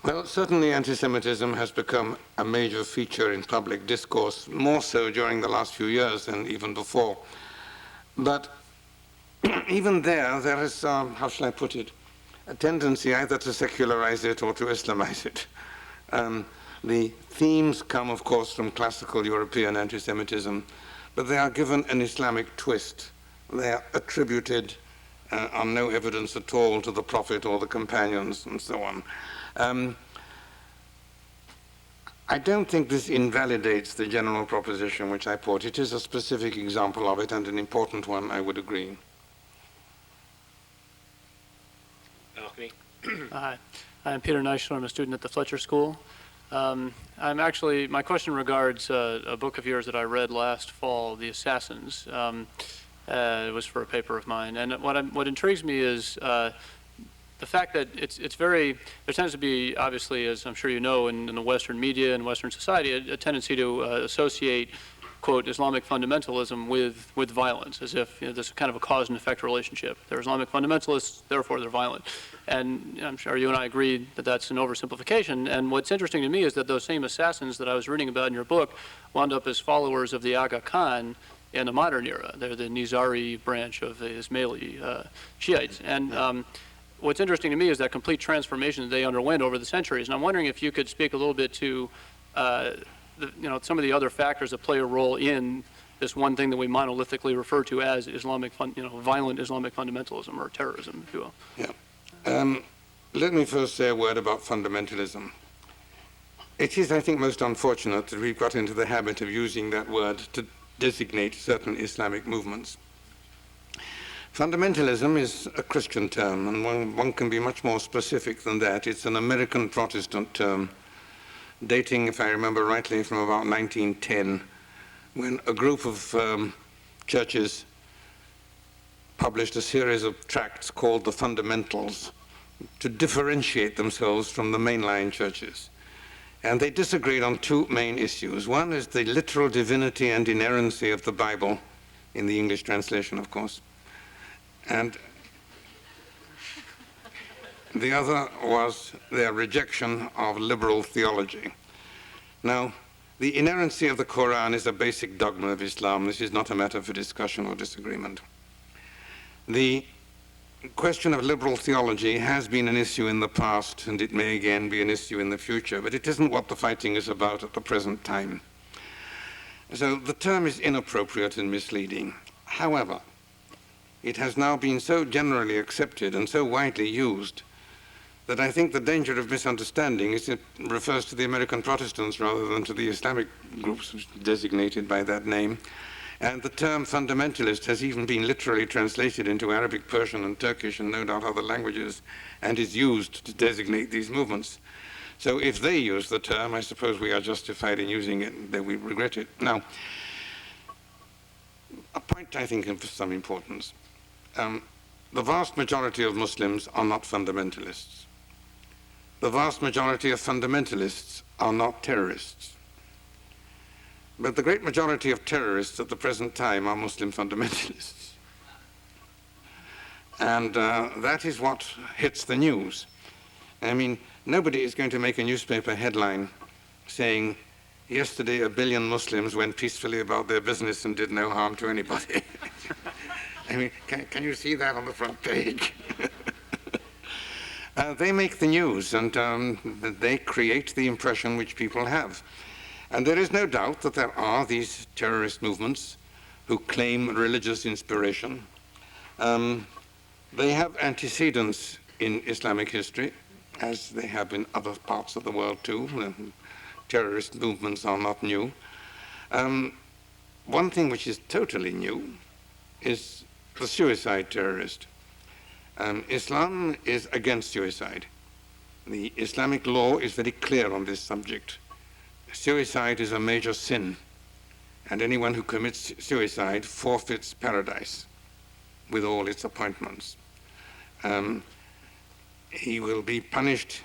Well, certainly anti-Semitism has become a major feature in public discourse, more so during the last few years than even before. But even there is, how shall I put it, a tendency either to secularize it or to Islamize it. The themes come, of course, from classical European anti-Semitism, but they are given an Islamic twist. They are attributed on no evidence at all to the Prophet or the companions and so on. I don't think this invalidates the general proposition which I put. It is a specific example of it and an important one, I would agree.
Alchemy?
Hi, I'm Peter Neisler. I'm a student at the Fletcher School. My question regards a book of yours that I read last fall, The Assassins. It was for a paper of mine. And what intrigues me is the fact that there tends to be, obviously, as I'm sure you know, in the Western media and Western society, a tendency to associate, quote, Islamic fundamentalism with violence, as if there's kind of a cause and effect relationship. They're Islamic fundamentalists, therefore they're violent. And I'm sure you and I agree that that's an oversimplification. And what's interesting to me is that those same assassins that I was reading about in your book wound up as followers of the Aga Khan in the modern era. They're the Nizari branch of the Ismaili Shiites. And what's interesting to me is that complete transformation that they underwent over the centuries. And I'm wondering if you could speak a little bit to some of the other factors that play a role in this one thing that we monolithically refer to as violent Islamic fundamentalism or terrorism, if you will.
Yeah. Let me first say a word about fundamentalism. It is, I think, most unfortunate that we've got into the habit of using that word to designate certain Islamic movements. Fundamentalism is a Christian term, and one can be much more specific than that. It's an American Protestant term, dating, if I remember rightly, from about 1910, when a group of churches published a series of tracts called the Fundamentals to differentiate themselves from the mainline churches. And they disagreed on two main issues. One is the literal divinity and inerrancy of the Bible, in the English translation, of course. And the other was their rejection of liberal theology. Now, the inerrancy of the Quran is a basic dogma of Islam. This is not a matter for discussion or disagreement. The question of liberal theology has been an issue in the past, and it may again be an issue in the future, but it isn't what the fighting is about at the present time. So the term is inappropriate and misleading. However, it has now been so generally accepted and so widely used that I think the danger of misunderstanding is it refers to the American Protestants rather than to the Islamic groups designated by that name. And the term fundamentalist has even been literally translated into Arabic, Persian, and Turkish, and no doubt other languages, and is used to designate these movements. So if they use the term, I suppose we are justified in using it, that we regret it. Now, a point I think of some importance. The vast majority of Muslims are not fundamentalists. The vast majority of fundamentalists are not terrorists. But the great majority of terrorists at the present time are Muslim fundamentalists. And that is what hits the news. I mean, nobody is going to make a newspaper headline saying, yesterday 1 billion Muslims went peacefully about their business and did no harm to anybody. I mean, can you see that on the front page? They make the news, and they create the impression which people have. And there is no doubt that there are these terrorist movements who claim religious inspiration. They have antecedents in Islamic history, as they have in other parts of the world too. Terrorist movements are not new. One thing which is totally new is the suicide terrorist. Islam is against suicide. The Islamic law is very clear on this subject. Suicide is a major sin, and anyone who commits suicide forfeits paradise with all its appointments. He will be punished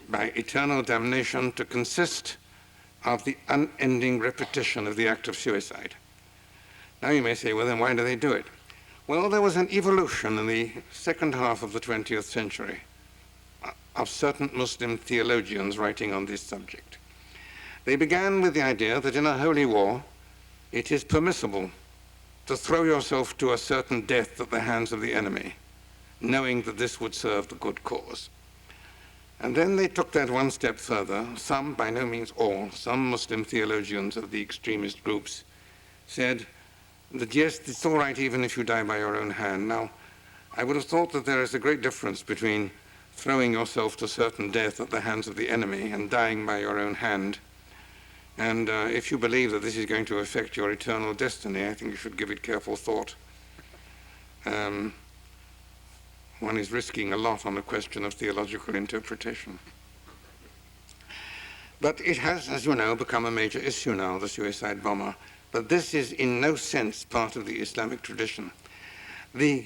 by eternal damnation to consist of the unending repetition of the act of suicide. Now you may say, well, then why do they do it? Well, there was an evolution in the second half of the 20th century of certain Muslim theologians writing on this subject. They began with the idea that in a holy war, it is permissible to throw yourself to a certain death at the hands of the enemy, knowing that this would serve the good cause. And then they took that one step further. Some, by no means all, some Muslim theologians of the extremist groups said that yes, it's all right even if you die by your own hand. Now, I would have thought that there is a great difference between throwing yourself to certain death at the hands of the enemy and dying by your own hand. And if you believe that this is going to affect your eternal destiny, I think you should give it careful thought. One is risking a lot on a question of theological interpretation. But it has, as you know, become a major issue now, the suicide bomber. But this is in no sense part of the Islamic tradition. The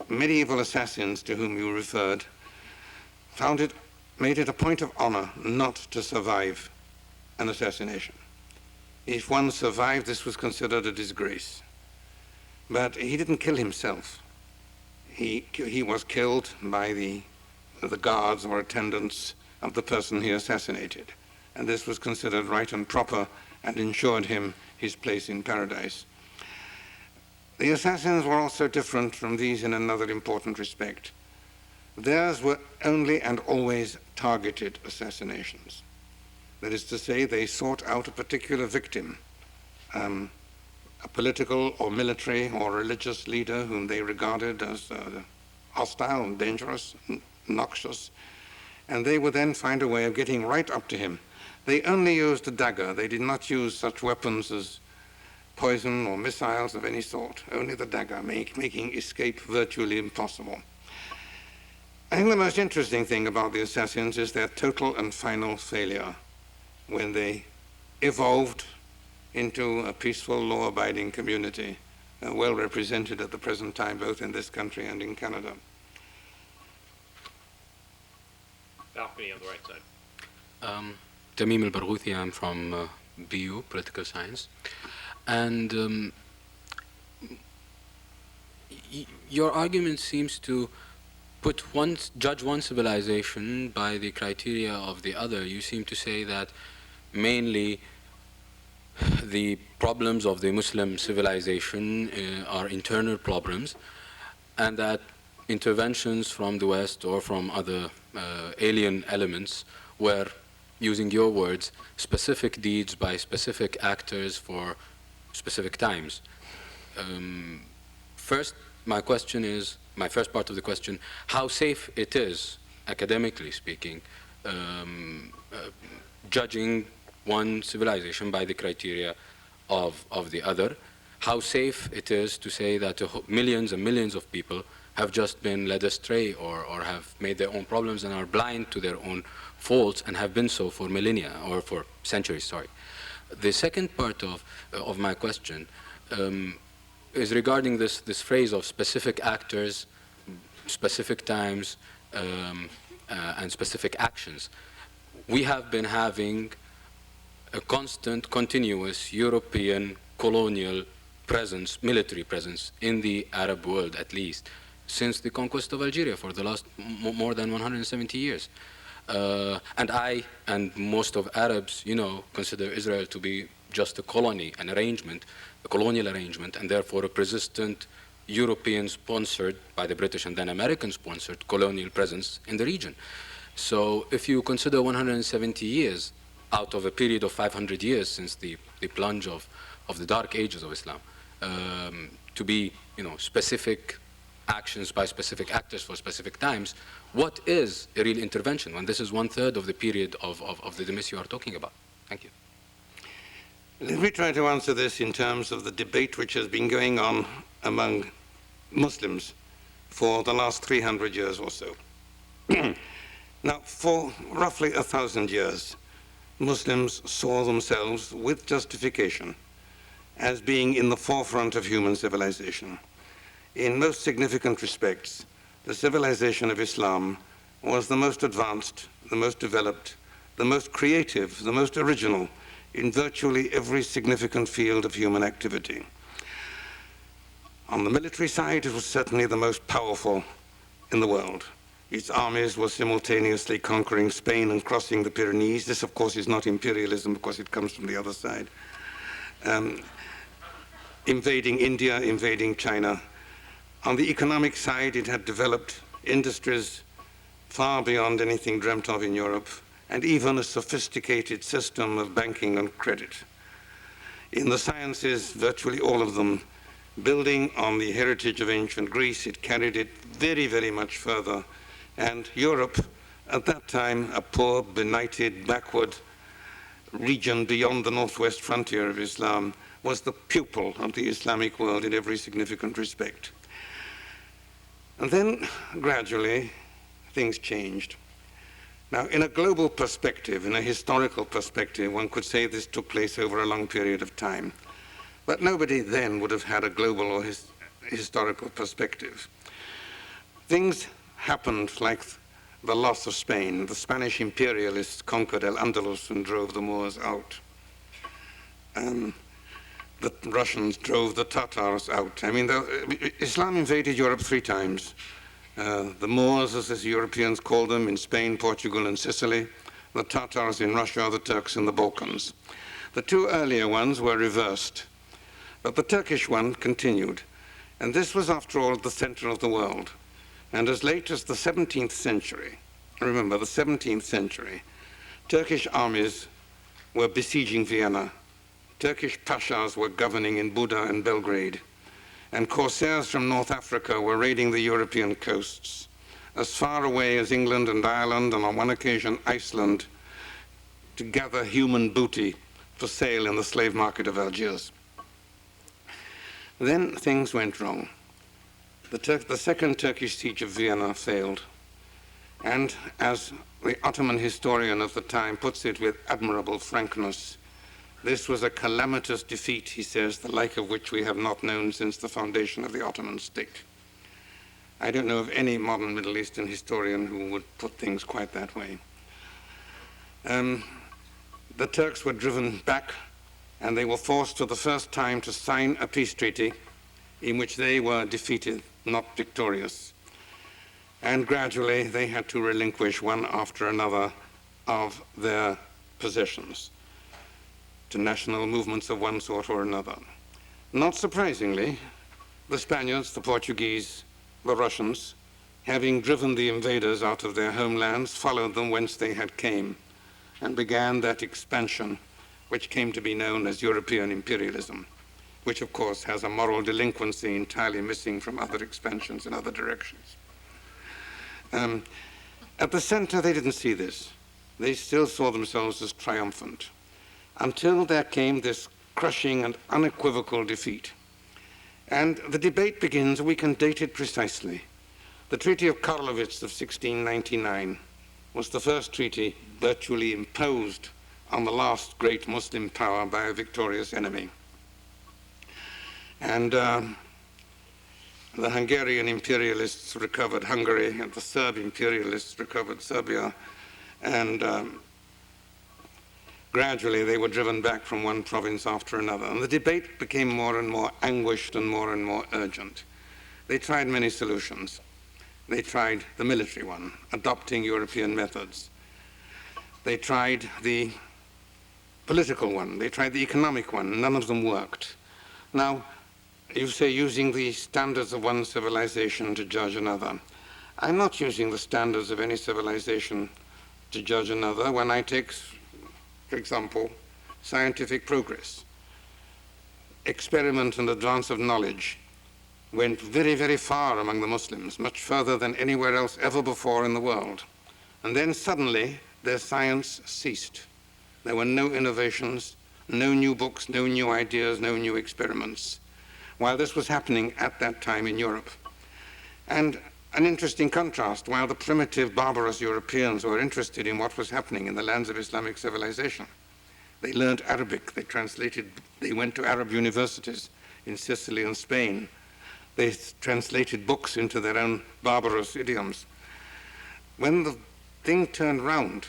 medieval assassins to whom you referred made it a point of honor not to survive an assassination. If one survived, this was considered a disgrace. But he didn't kill himself. He was killed by the guards or attendants of the person he assassinated. And this was considered right and proper and ensured him his place in paradise. The assassins were also different from these in another important respect. Theirs were only and always targeted assassinations. That is to say, they sought out a particular victim, a political or military or religious leader whom they regarded as hostile, dangerous, noxious, and they would then find a way of getting right up to him. They only used a dagger. They did not use such weapons as poison or missiles of any sort, only the dagger, making escape virtually impossible. I think the most interesting thing about the assassins is their total and final failure when they evolved into a peaceful, law-abiding community, well represented at the present time, both in this country and in Canada.
Balcony on the right side.
Tamim al-Barghouthi, I'm from BU, Political Science. And your argument seems to judge one civilization by the criteria of the other. You seem to say that mainly the problems of the Muslim civilization are internal problems, and that interventions from the West or from other alien elements were, using your words, specific deeds by specific actors for specific times. First, my first part of the question, how safe it is, academically speaking, judging one civilization by the criteria of the other, how safe it is to say that millions and millions of people have just been led astray or have made their own problems and are blind to their own faults and have been so for millennia, or for centuries, sorry. The second part of my question is regarding this phrase of specific actors, specific times, and specific actions. We have been having a constant, continuous European colonial presence, military presence, in the Arab world at least, since the conquest of Algeria for the last more than 170 years. And I and most of Arabs, consider Israel to be just a colony, an arrangement, a colonial arrangement, and therefore a persistent European-sponsored, by the British and then American-sponsored colonial presence in the region. So if you consider 170 years out of a period of 500 years since the plunge of the dark ages of Islam, to be, specific actions by specific actors for specific times, what is a real intervention when this is 1/3 of the period of the demise you are talking about? Thank you.
Let me try to answer this in terms of the debate which has been going on among Muslims for the last 300 years or so. Now, for roughly 1,000 years, Muslims saw themselves, with justification, as being in the forefront of human civilization. In most significant respects, the civilization of Islam was the most advanced, the most developed, the most creative, the most original in virtually every significant field of human activity. On the military side, it was certainly the most powerful in the world. Its armies were simultaneously conquering Spain and crossing the Pyrenees. This, of course, is not imperialism because it comes from the other side. Invading India, invading China. On the economic side, it had developed industries far beyond anything dreamt of in Europe, and even a sophisticated system of banking and credit. In the sciences, virtually all of them, building on the heritage of ancient Greece, it carried it very, very much further. And Europe, at that time, a poor, benighted, backward region beyond the northwest frontier of Islam, was the pupil of the Islamic world in every significant respect. And then, gradually, things changed. Now, in a global perspective, in a historical perspective, one could say this took place over a long period of time. But nobody then would have had a global or historical perspective. Things happened like the loss of Spain. The Spanish imperialists conquered Al-Andalus and drove the Moors out. The Russians drove the Tatars out. I mean, Islam invaded Europe 3 times. The Moors, as the Europeans called them, in Spain, Portugal, and Sicily. The Tatars in Russia, the Turks in the Balkans. The 2 earlier ones were reversed, but the Turkish one continued. And this was, after all, at the center of the world. And as late as the 17th century, remember, the 17th century, Turkish armies were besieging Vienna. Turkish pashas were governing in Buda and Belgrade. And corsairs from North Africa were raiding the European coasts, as far away as England and Ireland, and on one occasion Iceland, to gather human booty for sale in the slave market of Algiers. Then things went wrong. The second Turkish siege of Vienna failed. And as the Ottoman historian of the time puts it with admirable frankness, this was a calamitous defeat, he says, the like of which we have not known since the foundation of the Ottoman state. I don't know of any modern Middle Eastern historian who would put things quite that way. The Turks were driven back, and they were forced for the first time to sign a peace treaty in which they were defeated, not victorious. And gradually they had to relinquish one after another of their possessions to national movements of one sort or another. Not surprisingly, the Spaniards, the Portuguese, the Russians, having driven the invaders out of their homelands, followed them whence they had came, and began that expansion which came to be known as European imperialism, which of course has a moral delinquency entirely missing from other expansions in other directions. At the center, they didn't see this. They still saw themselves as triumphant, until there came this crushing and unequivocal defeat. And the debate begins, we can date it precisely. The Treaty of Karlowitz of 1699 was the first treaty virtually imposed on the last great Muslim power by a victorious enemy. And the Hungarian imperialists recovered Hungary, and the Serb imperialists recovered Serbia, and gradually they were driven back from one province after another. And the debate became more and more anguished and more urgent. They tried many solutions. They tried the military one, adopting European methods. They tried the political one. They tried the economic one. None of them worked. Now, you say using the standards of one civilization to judge another. I'm not using the standards of any civilization to judge another when I take, for example, scientific progress. Experiment and advance of knowledge went very, very far among the Muslims, much further than anywhere else ever before in the world. And then suddenly their science ceased. There were no innovations, no new books, no new ideas, no new experiments, while this was happening at that time in Europe. And an interesting contrast, while the primitive, barbarous Europeans were interested in what was happening in the lands of Islamic civilization, they learned Arabic, they went to Arab universities in Sicily and Spain. They translated books into their own barbarous idioms. When the thing turned round,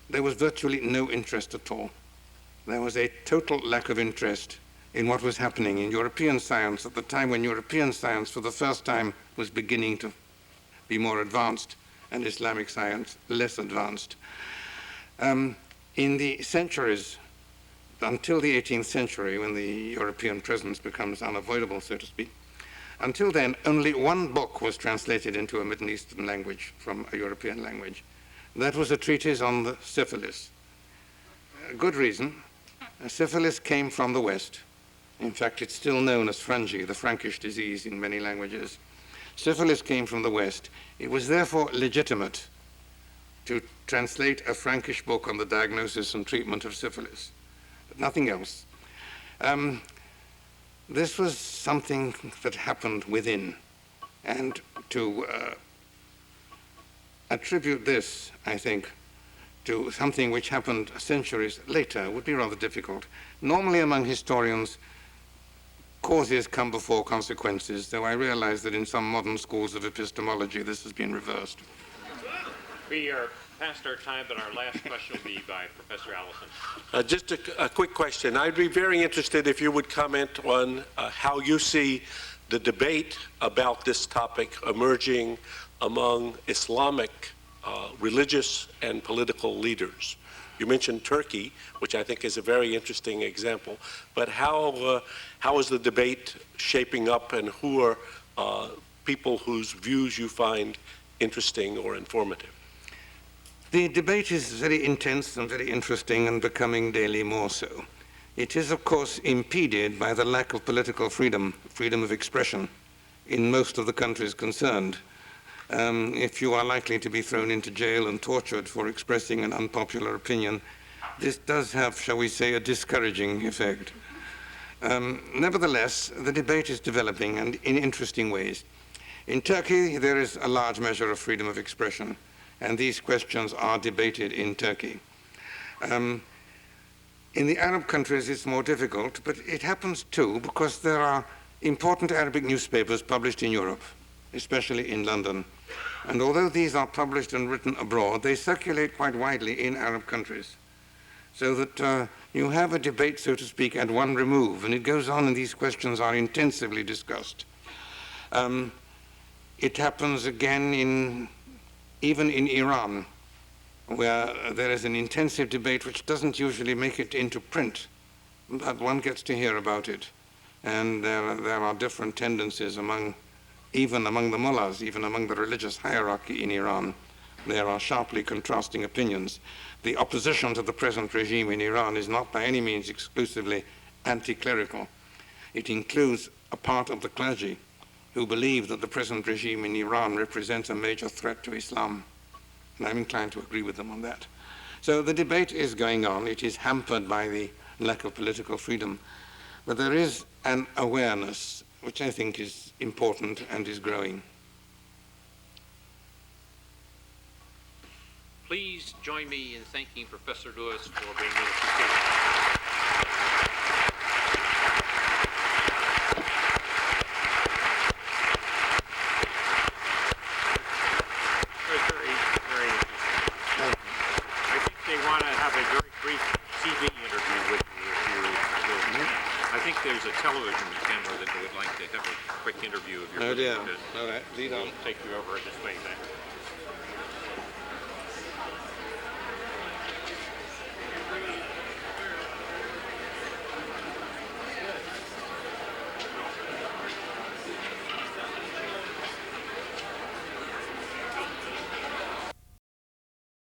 there was virtually no interest at all. There was a total lack of interest in what was happening in European science at the time when European science for the first time was beginning to be more advanced and Islamic science less advanced. In the centuries, until the 18th century, when the European presence becomes unavoidable, so to speak, until then, only one book was translated into a Middle Eastern language from a European language. That was a treatise on the syphilis. Good reason. Syphilis came from the West. In fact, it's still known as frangi, the Frankish disease in many languages. Syphilis came from the West. It was therefore legitimate to translate a Frankish book on the diagnosis and treatment of syphilis, but nothing else. This was something that happened within, and to attribute this, I think, to something which happened centuries later would be rather difficult. Normally among historians, causes come before consequences, though I realize that in some modern schools of epistemology this has been reversed.
We are past our time, but our last question will be by Professor Allison.
Just a quick question. I'd be very interested if you would comment on how you see the debate about this topic emerging among Islamic religious and political leaders. You mentioned Turkey, which I think is a very interesting example, but how is the debate shaping up, and who are people whose views you find interesting or informative?
The debate is very intense and very interesting and becoming daily more so. It is, of course, impeded by the lack of political freedom, freedom of expression in most of the countries concerned. If you are likely to be thrown into jail and tortured for expressing an unpopular opinion, this does have, shall we say, a discouraging effect. Nevertheless, the debate is developing and in interesting ways. In Turkey, there is a large measure of freedom of expression, and these questions are debated in Turkey. In the Arab countries, it's more difficult, but it happens too because there are important Arabic newspapers published in Europe, especially in London. And although these are published and written abroad, they circulate quite widely in Arab countries. So that you have a debate, so to speak, at one remove, and it goes on and these questions are intensively discussed. It happens again even in Iran, where there is an intensive debate which doesn't usually make it into print, but one gets to hear about it. And there are different tendencies even among the mullahs, even among the religious hierarchy in Iran. There are sharply contrasting opinions. The opposition to the present regime in Iran is not by any means exclusively anti-clerical. It includes a part of the clergy who believe that the present regime in Iran represents a major threat to Islam. And I'm inclined to agree with them on that. So the debate is going on. It is hampered by the lack of political freedom. But there is an awareness which I think is important and is growing.
Please join me in thanking Professor Lewis for being with us this evening. Very, very interesting. I think they want to have a very brief TV interview with you if you will. I think there's a television camera that they would like to have a quick interview of your.
Oh dear. All right, lead on.
We'll take you over this way then.